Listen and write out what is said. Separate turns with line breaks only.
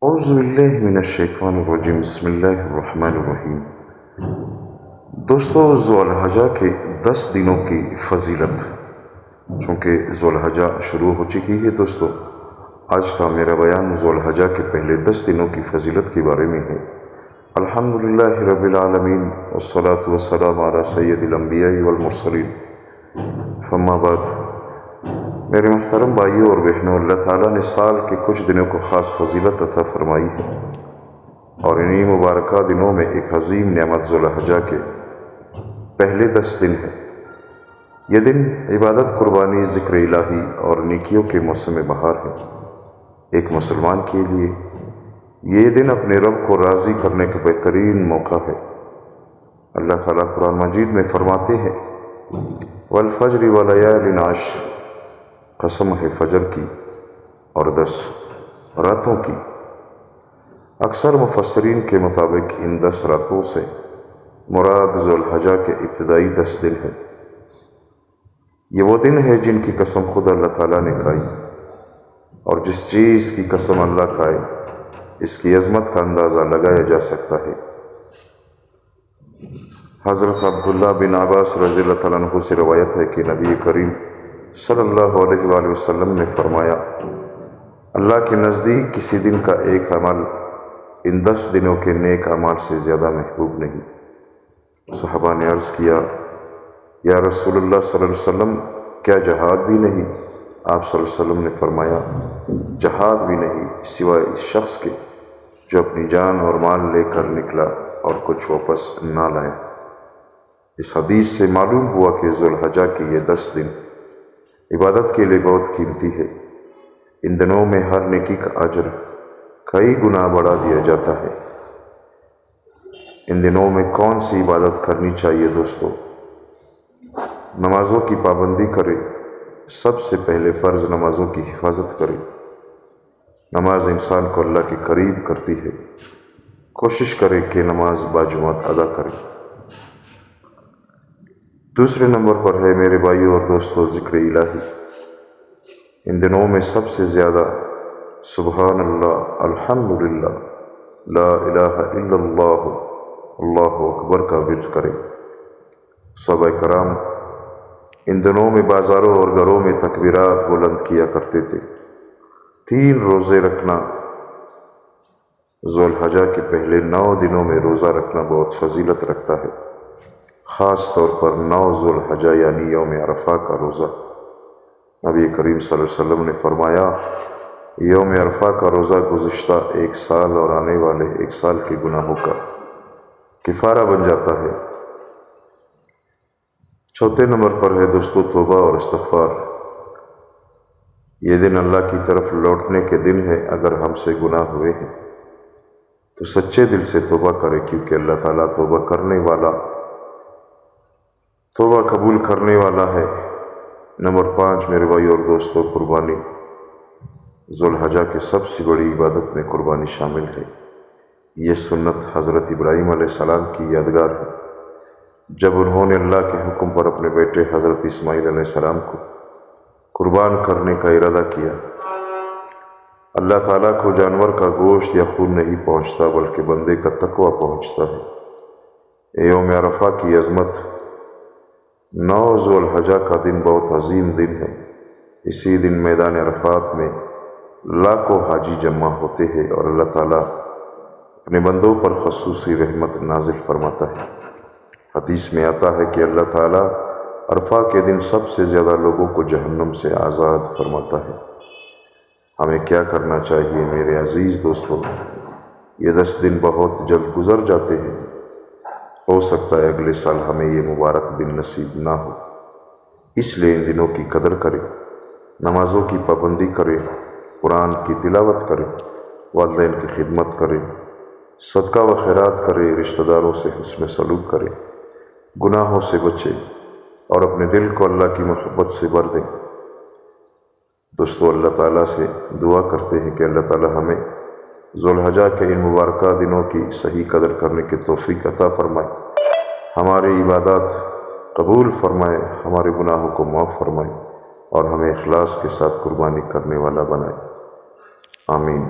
اعوذ باللہ من الشیطان الرجیم بسم اللہ الرحمن الرحیم۔ دوستو، ذوالحجہ کے 10 دنوں کی فضیلت، چونکہ ذوالحجہ شروع ہو چکی ہے دوستو، آج کا میرا بیان ذوالحجہ کے پہلے 10 دنوں کی فضیلت کے بارے میں ہے۔ الحمدللہ رب العالمین والصلاة والسلام علی سید الانبیاء والمرسلین، فما بعد۔ میرے محترم بھائیوں اور بہنوں، اللہ تعالیٰ نے سال کے کچھ دنوں کو خاص فضیلت عطا فرمائی ہے، اور انہی مبارکہ دنوں میں ایک عظیم نعمت ذوالحجہ کے پہلے 10 دن ہیں۔ یہ دن عبادت، قربانی، ذکر الہی اور نیکیوں کے موسم بہار ہے۔ ایک مسلمان کے لیے یہ دن اپنے رب کو راضی کرنے کا بہترین موقع ہے۔ اللہ تعالیٰ قرآن مجید میں فرماتے ہیں، والفجر ولیال عشر، قسم ہے فجر کی اور 10 راتوں کی۔ اکثر مفسرین کے مطابق ان 10 راتوں سے مراد ذوالحجہ کے ابتدائی 10 دن ہے۔ یہ وہ دن ہے جن کی قسم خود اللہ تعالیٰ نے کھائی، اور جس چیز کی قسم اللہ کھائے اس کی عظمت کا اندازہ لگایا جا سکتا ہے۔ حضرت عبداللہ بن عباس رضی اللہ تعالیٰ عنہ سے روایت ہے کہ نبی کریم صلی اللہ علیہ وآلہ وسلم نے فرمایا، اللہ کے نزدیک کسی دن کا ایک عمل ان 10 دنوں کے نیک اعمال سے زیادہ محبوب نہیں۔ صحابہ نے عرض کیا، یا رسول اللہ صلی اللہ علیہ وسلم، کیا جہاد بھی نہیں؟ آپ صلی اللہ علیہ وسلم نے فرمایا، جہاد بھی نہیں سوائے اس شخص کے جو اپنی جان اور مال لے کر نکلا اور کچھ واپس نہ لایا۔ اس حدیث سے معلوم ہوا کہ ذوالحجہ کے یہ 10 دن عبادت کے لیے بہت قیمتی ہے۔ ان دنوں میں ہر نیکی کا اجر کئی گنا بڑھا دیا جاتا ہے۔ ان دنوں میں کون سی عبادت کرنی چاہیے دوستو؟ نمازوں کی پابندی کرے، سب سے پہلے فرض نمازوں کی حفاظت کرے۔ نماز انسان کو اللہ کے قریب کرتی ہے۔ کوشش کرے کہ نماز باجماعت ادا کرے۔ دوسرے نمبر پر ہے میرے بھائیوں اور دوستو ذکر الہی۔ ان دنوں میں سب سے زیادہ سبحان اللہ، الحمدللہ، لا الہ الا اللہ، اللہ اکبر کا ورد کرے۔ صحابہ کرام ان دنوں میں بازاروں اور گھروں میں تکبیرات بلند کیا کرتے تھے۔ 3 روزے رکھنا، ذوالحجہ کے پہلے 9 دنوں میں روزہ رکھنا بہت فضیلت رکھتا ہے، خاص طور پر 9 ذوالحجہ یعنی یوم عرفہ کا روزہ۔ نبی کریم صلی اللہ علیہ وسلم نے فرمایا، یوم عرفہ کا روزہ گزشتہ 1 سال اور آنے والے 1 سال کے گناہوں کا کفارہ بن جاتا ہے۔ چوتھے نمبر پر ہے دوستو توبہ اور استغفار۔ یہ دن اللہ کی طرف لوٹنے کے دن ہے۔ اگر ہم سے گناہ ہوئے ہیں تو سچے دل سے توبہ کرے، کیونکہ اللہ تعالیٰ توبہ کرنے والا، توبہ قبول کرنے والا ہے۔ نمبر 5 میرے بھائی اور دوستو قربانی۔ ذوالحجہ کی سب سے بڑی عبادت میں قربانی شامل ہے۔ یہ سنت حضرت ابراہیم علیہ السلام کی یادگار ہے، جب انہوں نے اللہ کے حکم پر اپنے بیٹے حضرت اسماعیل علیہ السلام کو قربان کرنے کا ارادہ کیا۔ اللہ تعالیٰ کو جانور کا گوشت یا خون نہیں پہنچتا، بلکہ بندے کا تقوی پہنچتا ہے۔ یوم عرفہ کی عظمت۔ 9 ذوالحجہ کا دن بہت عظیم دن ہے۔ اسی دن میدان عرفات میں لاکھوں حاجی جمع ہوتے ہیں، اور اللہ تعالیٰ اپنے بندوں پر خصوصی رحمت نازل فرماتا ہے۔ حدیث میں آتا ہے کہ اللہ تعالیٰ عرفہ کے دن سب سے زیادہ لوگوں کو جہنم سے آزاد فرماتا ہے۔ ہمیں کیا کرنا چاہیے میرے عزیز دوستو؟ یہ 10 دن بہت جلد گزر جاتے ہیں۔ ہو سکتا ہے اگلے سال ہمیں یہ مبارک دن نصیب نہ ہو، اس لیے ان دنوں کی قدر کریں، نمازوں کی پابندی کریں، قرآن کی تلاوت کریں، والدین کی خدمت کریں، صدقہ و خیرات کریں، رشتہ داروں سے حسن سلوک کریں، گناہوں سے بچیں، اور اپنے دل کو اللہ کی محبت سے بھر دیں۔ دوستو اللہ تعالیٰ سے دعا کرتے ہیں کہ اللہ تعالیٰ ہمیں ذوالحجہ کے ان مبارکہ دنوں کی صحیح قدر کرنے کی توفیق عطا فرمائے، ہماری عبادات قبول فرمائے، ہمارے گناہوں کو معاف فرمائے، اور ہمیں اخلاص کے ساتھ قربانی کرنے والا بنائے۔ آمین۔